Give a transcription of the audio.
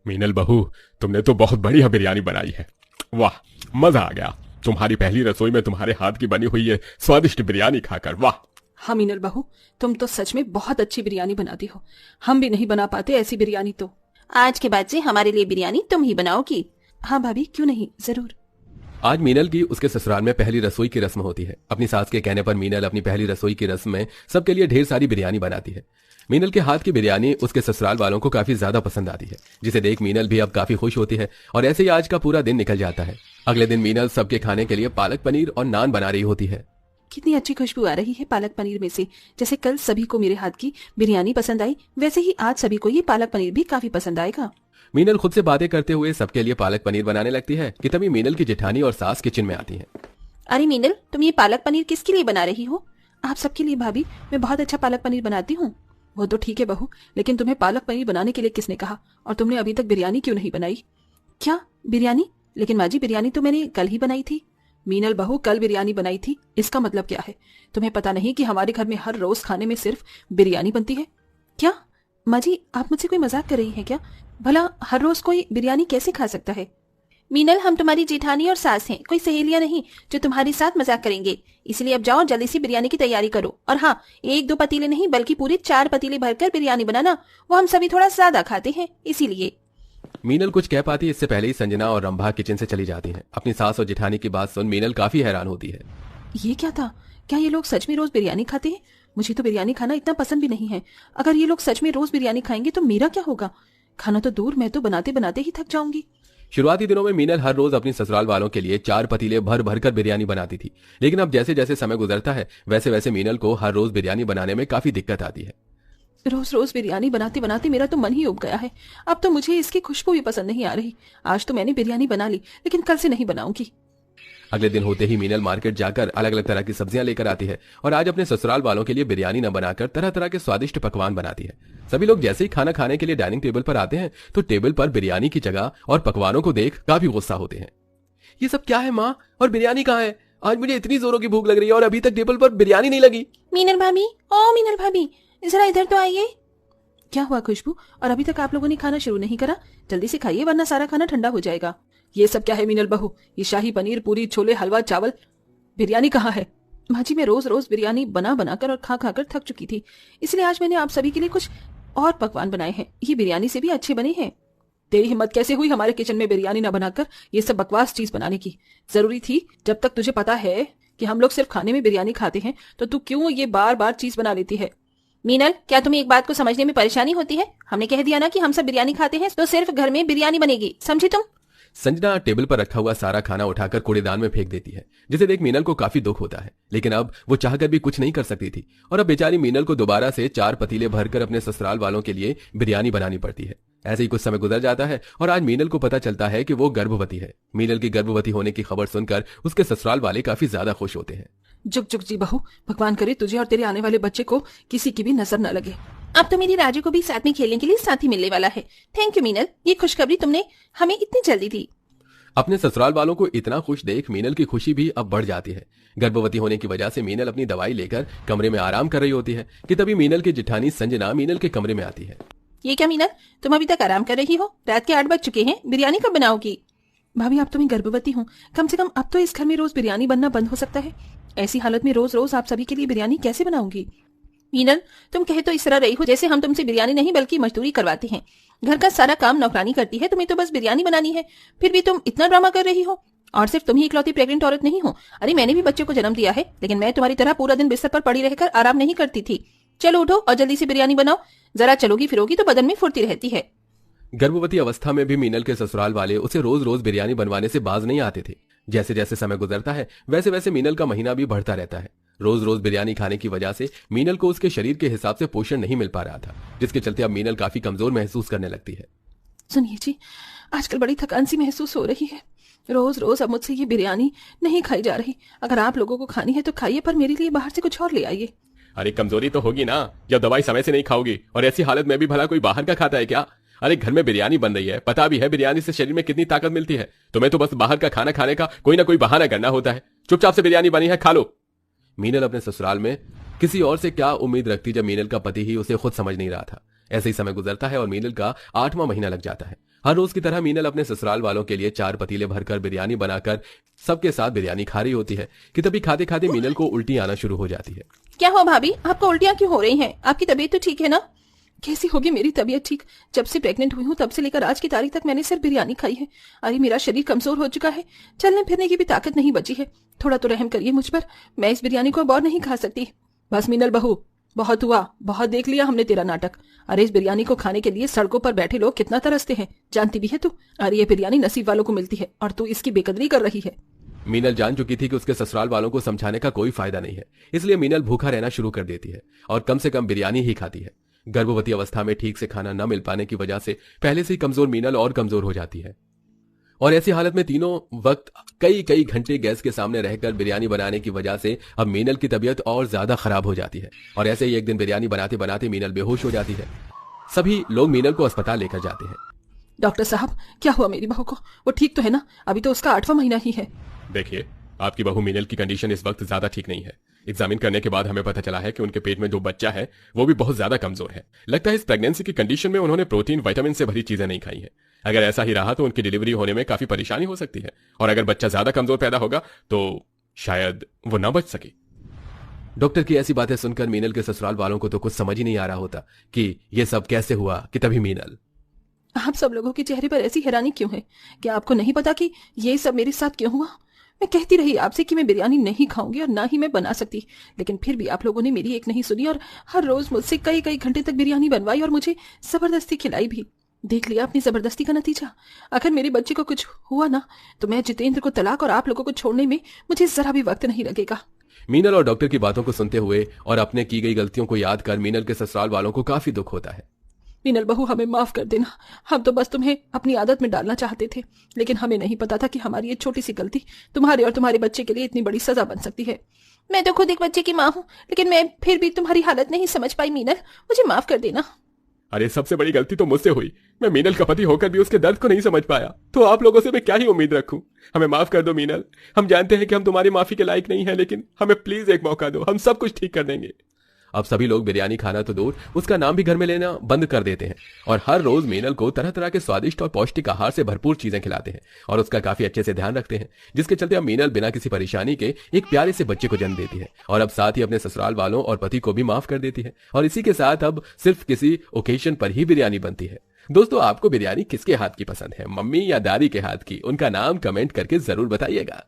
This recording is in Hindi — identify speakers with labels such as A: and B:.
A: मीनल बहू, तुमने तो बहुत बढ़िया बिरयानी बनाई है। वाह, मजा आ गया तुम्हारी पहली रसोई में तुम्हारे हाथ की बनी हुई ये स्वादिष्ट बिरयानी खाकर। वाह।
B: हाँ मीनल बहू, तुम तो सच में बहुत अच्छी बिरयानी बनाती हो। हम भी नहीं बना पाते ऐसी बिरयानी तो।
C: आज के बाद से हमारे लिए बिरयानी तुम ही बनाओगी।
B: हाँ भाभी, क्यों नहीं, जरूर।
A: आज मीनल की उसके ससुराल में पहली रसोई की रस्म होती है। अपनी सास के कहने पर मीनल अपनी पहली रसोई की रस्म में सबके लिए ढेर सारी बिरयानी बनाती है। मीनल के हाथ की बिरयानी उसके ससुराल वालों को काफी ज्यादा पसंद आती है, जिसे देख मीनल भी अब काफी खुश होती है और ऐसे ही आज का पूरा दिन निकल जाता है। अगले दिन मीनल सबके खाने के लिए पालक पनीर और नान बना रही होती है।
B: कितनी अच्छी खुशबू आ रही है पालक पनीर में से। जैसे कल सभी को मेरे हाथ की बिरयानी पसंद आई, वैसे ही आज सभी को ये पालक पनीर भी काफी पसंद आएगा।
A: मीनल खुद से बातें करते हुए सबके लिए पालक पनीर बनाने लगती है कि तभी मीनल की जेठानी और सास किचन में आती है।
C: अरे मीनल, तुम ये पालक पनीर किसके लिए बना रही हो?
B: आप सबके लिए भाभी, मैं बहुत अच्छा पालक पनीर बनाती हूँ। वो तो ठीक है बहू, लेकिन तुम्हें पालक पनीर बनाने के लिए किसने कहा? और तुमने अभी तक बिरयानी क्यों नहीं बनाई? क्या बिरयानी? लेकिन माँ जी, बिरयानी तो मैंने कल ही बनाई थी। मीनल बहू, कल बिरयानी बनाई थी, इसका मतलब क्या है? तुम्हें पता नहीं कि हमारे घर में हर रोज खाने में सिर्फ बिरयानी बनती है? क्या माँ जी, आप मुझसे कोई मजाक कर रही हैं क्या? भला हर रोज कोई बिरयानी कैसे खा सकता है?
C: मीनल, हम तुम्हारी जेठानी और सास हैं, कोई सहेलियां नहीं जो तुम्हारे साथ मजाक करेंगे। इसलिए अब जाओ, जल्दी से बिरयानी की तैयारी करो। और हाँ, 1-2 पतीले नहीं बल्कि पूरे 4 पतीले भरकर बिरयानी बनाना। वो हम सभी थोड़ा ज्यादा खाते हैं, इसीलिए।
A: मीनल कुछ कह पाती इससे पहले ही संजना और रंभा किचन से चली जाती हैं। अपनी सास और जेठानी की बात सुन मीनल काफी हैरान होती है।
B: ये क्या था? क्या ये लोग सच में रोज बिरयानी खाते हैं? मुझे तो बिरयानी खाना इतना पसंद भी नहीं है। अगर ये लोग सच में रोज बिरयानी खाएंगे तो मेरा क्या होगा? खाना तो दूर, मैं तो बनाते बनाते ही थक जाऊंगी।
A: शुरुआती दिनों में मीनल हर रोज अपनी ससुराल वालों के लिए 4 पतीले भर भर कर बिरयानी बनाती थी, लेकिन अब जैसे जैसे समय गुजरता है वैसे वैसे मीनल को हर रोज बिरयानी बनाने में काफी दिक्कत आती है।
B: रोज रोज बिरयानी बनाते बनाते मेरा तो मन ही उब गया है। अब तो मुझे इसकी खुशबू भी पसंद नहीं आ रही। आज तो मैंने बिरयानी बना ली, लेकिन कल से नहीं बनाऊंगी।
A: अगले दिन होते ही मीनल मार्केट जाकर अलग अलग तरह की सब्जियां लेकर आती है और आज अपने ससुराल वालों के लिए बिरयानी न बनाकर तरह तरह के स्वादिष्ट पकवान बनाती है। सभी लोग जैसे ही खाना खाने के लिए डाइनिंग टेबल पर आते हैं तो टेबल पर बिरयानी की जगह और पकवानों को देख काफी गुस्सा होते हैं। ये सब क्या है माँ, और बिरयानी कहाँ है? आज मुझे इतनी जोरों की भूख लग रही है और अभी तक टेबल पर बिरयानी नहीं लगी।
C: मीनल भाभी, ओ मीनल भाभी, जरा इधर तो आइए।
B: क्या हुआ खुशबू, और अभी तक आप लोगों ने खाना शुरू नहीं करा? जल्दी से खाइए वरना सारा खाना ठंडा हो जाएगा। ये सब क्या है मीनल बहू? ये शाही पनीर, पूरी, छोले, हलवा, चावल, बिरयानी कहाँ है? माँ जी, मैं रोज रोज बिरयानी बना बनाकर और खा खाकर थक चुकी थी, इसलिए आज मैंने आप सभी के लिए कुछ और पकवान बनाए हैं। ये बिरयानी से भी अच्छे बने हैं। तेरी हिम्मत कैसे हुई हमारे किचन में बिरयानी न बनाकर ये सब बकवास चीज बनाने की? जरूरी थी? जब तक तुझे पता है कि हम लोग सिर्फ खाने में बिरयानी खाते हैं तो तू क्यों ये बार बार चीज बना लेती है?
C: मीनल, क्या तुम्हें एक बात को समझने में परेशानी होती है? हमने कह दिया ना कि हम सब बिरयानी खाते हैं, तो सिर्फ घर में बिरयानी बनेगी, समझी तुम?
A: संजना टेबल पर रखा हुआ सारा खाना उठाकर कूड़ेदान में फेंक देती है, जिसे देख मीनल को काफी दुख होता है, लेकिन अब वो चाहकर भी कुछ नहीं कर सकती थी और अब बेचारी मीनल को दोबारा से 4 पतीले भरकर अपने ससुराल वालों के लिए बिरयानी बनानी पड़ती है। ऐसे ही कुछ समय गुजर जाता है और आज मीनल को पता चलता है कि वो गर्भवती है। मीनल की गर्भवती होने की खबर सुनकर उसके ससुराल वाले काफी ज्यादा खुश होते हैं।
B: जुग जुग जी बहू, भगवान करे तुझे और तेरे आने वाले बच्चे को किसी की भी नजर न लगे।
C: अब तो मेरी राजू को भी साथ में खेलने के लिए साथी मिलने वाला है। थैंक यू मीनल, ये खुशखबरी तुमने हमें इतनी जल्दी दी।
A: अपने ससुराल वालों को इतना खुश देख मीनल की खुशी भी अब बढ़ जाती है। गर्भवती होने की वजह से मीनल अपनी दवाई लेकर कमरे में आराम कर रही होती है कि तभी मीनल की जेठानी संजना मीनल के कमरे में आती है।
C: ये क्या मीनल, तुम अभी तक आराम कर रही हो? रात के 8 बज चुके हैं, बिरयानी कब बनाओगी?
B: भाभी, अब तो मैं गर्भवती हूँ, कम से कम अब तो इस घर में रोज बिरयानी बनना बंद हो सकता है। ऐसी हालत में रोज रोज आप सभी के लिए बिरयानी कैसे बनाऊंगी?
C: मीनल, तुम कहे तो इस तरह रही हो जैसे हम तुमसे बिरयानी नहीं बल्कि मजदूरी करवाते हैं। घर का सारा काम नौकरानी करती है, तुम्हें तो बस बिरयानी बनानी है, फिर भी तुम इतना ड्रामा कर रही हो। और सिर्फ तुम ही इकलौती प्रेग्नेंट औरत नहीं हो। अरे मैंने भी बच्चे को जन्म दिया है, लेकिन मैं तुम्हारी तरह पूरा दिन बिस्तर पर पड़ी रहकर आराम नहीं करती थी। चलो उठो और जल्दी से बिरयानी बनाओ, जरा चलोगी फिरोगी तो बदन में फुर्ती रहती है।
A: गर्भवती अवस्था में भी मीनल के ससुराल वाले उसे रोज रोज बिरयानी बनवाने से बाज नहीं आते थे। जैसे जैसे समय गुजरता है वैसे वैसे मीनल का महीना भी बढ़ता रहता है। रोज रोज बिरयानी खाने की वजह से मीनल को उसके शरीर के हिसाब से पोषण नहीं मिल पा रहा था, जिसके चलते अब मीनल काफी कमजोर महसूस करने लगती है।
B: सुनिए जी, आजकल बड़ी थकान सी महसूस हो रही है। रोज रोज अब मुझसे ये बिरयानी नहीं खाई जा रही। अगर आप लोगों को खानी है तो खाइए, पर मेरे लिए बाहर से कुछ और ले आइए।
A: अरे कमजोरी तो होगी ना, जब दवाई समय से नहीं खाओगी, और ऐसी हालत में भी भला कोई बाहर का खाता है क्या? अरे घर में बिरयानी बन रही है, पता भी है बिरयानी से शरीर में कितनी ताकत मिलती है। तुम्हें तो बस बाहर का खाना खाने का कोई ना कोई बहाना करना होता है। चुपचाप से बिरयानी बनी है, खा लो। मीनल अपने ससुराल में किसी और से क्या उम्मीद रखती जब मीनल का पति ही उसे खुद समझ नहीं रहा था। ऐसे ही समय गुजरता है और मीनल का 8वां महीना लग जाता है। हर रोज की तरह मीनल अपने ससुराल वालों के लिए 4 पतीले भरकर बिरयानी बनाकर सबके साथ बिरयानी खा रही होती है कि तभी खाते खाते मीनल को उल्टी आना शुरू हो जाती है।
C: क्या हो भाभी, आपको उल्टियां क्यों हो रही हैं? आपकी तबीयत तो ठीक है ना?
B: कैसी होगी मेरी तबीयत ठीक? जब से प्रेग्नेंट हुई हूँ तब से लेकर आज की तारीख तक मैंने सिर्फ बिरयानी खाई है। अरे मेरा शरीर कमजोर हो चुका है, चलने फिरने की भी ताकत नहीं बची है। थोड़ा तो रहम करिए मुझ पर, मैं इस बिरयानी को अब और नहीं खा सकती। बस मीनल बहू, बहुत हुआ, बहुत देख लिया हमने तेरा नाटक। अरे इस बिरयानी को खाने के लिए सड़कों पर बैठे लोग कितना तरसते हैं, जानती भी है तू? अरे ये बिरयानी नसीब वालों को मिलती है और तू इसकी बेकदरी कर रही है।
A: मीनल जान चुकी थी कि उसके ससुराल वालों को समझाने का कोई फायदा नहीं है, इसलिए मीनल भूखा रहना शुरू कर देती है और कम से कम बिरयानी ही खाती है। गर्भवती अवस्था में ठीक से खाना न मिल पाने की वजह से पहले से ही कमजोर मीनल और कमजोर हो जाती है और ऐसी हालत में तीनों वक्त कई कई घंटे गैस के सामने रहकर बिरयानी बनाने की वजह से अब मीनल की तबीयत और ज्यादा खराब हो जाती है और ऐसे ही एक दिन बिरयानी बनाते बनाते मीनल बेहोश हो जाती है। सभी लोग मीनल को अस्पताल लेकर जाते हैं।
B: डॉक्टर साहब, क्या हुआ मेरी बहू को? वो ठीक तो है ना? अभी तो उसका 8वां महीना ही है।
A: देखिए, आपकी बहू मीनल की कंडीशन इस वक्त ज्यादा ठीक नहीं है। एग्जामिन करने के बाद हमें पता चला है कि उनके पेट में जो बच्चा है वो भी बहुत ज्यादा कमजोर है। लगता है इस प्रेगनेंसी की कंडीशन में उन्होंने प्रोटीन विटामिन से भरी चीजें नहीं खाई हैं। अगर ऐसा ही रहा तो उनकी डिलीवरी होने में काफी परेशानी हो सकती है और अगर बच्चा ज्यादा कमजोर पैदा होगा तो शायद वो ना बच सके। डॉक्टर की ऐसी बातें सुनकर मीनल के ससुराल वालों को तो कुछ समझ ही नहीं आ रहा होता कि ये सब कैसे हुआ कि तभी मीनल।
B: आप सब लोगों के चेहरे पर ऐसी हैरानी क्यों है? क्या आपको नहीं पता कि ये सब मेरे साथ क्यों हुआ? मैं कहती रही आपसे कि मैं बिरयानी नहीं खाऊंगी और ना ही मैं बना सकती, लेकिन फिर भी आप लोगों ने मेरी एक नहीं सुनी और हर रोज मुझसे कई कई घंटे तक बिरयानी बनवाई और मुझे जबरदस्ती खिलाई भी। देख लिया अपनी जबरदस्ती का नतीजा। अगर मेरे बच्चे को कुछ हुआ ना तो मैं जितेंद्र को तलाक और आप लोगों को छोड़ने में मुझे जरा भी वक्त नहीं लगेगा।
A: मीनल और डॉक्टर की बातों को सुनते हुए और अपने की गई गलतियों को याद कर मीनल के ससुराल वालों को काफी दुख होता है।
B: मीनल बहू, हमें माफ कर देना। हम तो बस तुम्हें अपनी आदत में डालना चाहते थे, लेकिन हमें नहीं पता था कि हमारी ये छोटी सी गलती तुम्हारे और तुम्हारे बच्चे के लिए इतनी बड़ी सजा बन सकती है।
C: मैं तो खुद एक बच्चे की माँ हूँ, लेकिन मैं फिर भी तुम्हारी हालत नहीं समझ पाई मीनल, मुझे माफ कर देना।
A: अरे सबसे बड़ी गलती तो मुझसे हुई। मैं मीनल का पति होकर भी उसके दर्द को नहीं समझ पाया, तो आप लोगों से मैं क्या ही उम्मीद रखूं। हमें माफ कर दो मीनल। हम जानते हैं कि हम तुम्हारी माफी के लायक नहीं हैं, लेकिन हमें प्लीज एक मौका दो, हम सब कुछ ठीक कर देंगे। अब सभी लोग बिरयानी खाना तो दूर, उसका नाम भी घर में लेना बंद कर देते हैं और हर रोज मीनल को तरह तरह के स्वादिष्ट और पौष्टिक आहार से भरपूर चीजें खिलाते हैं और उसका काफी अच्छे से ध्यान रखते हैं, जिसके चलते अब मीनल बिना किसी परेशानी के एक प्यारे से बच्चे को जन्म देती है और अब साथ ही अपने ससुराल वालों और पति को भी माफ कर देती है और इसी के साथ अब सिर्फ किसी ओकेजन पर ही बिरयानी बनती है। दोस्तों, आपको बिरयानी किसके हाथ की पसंद है, मम्मी या दादी के हाथ की? उनका नाम कमेंट करके जरूर बताइएगा।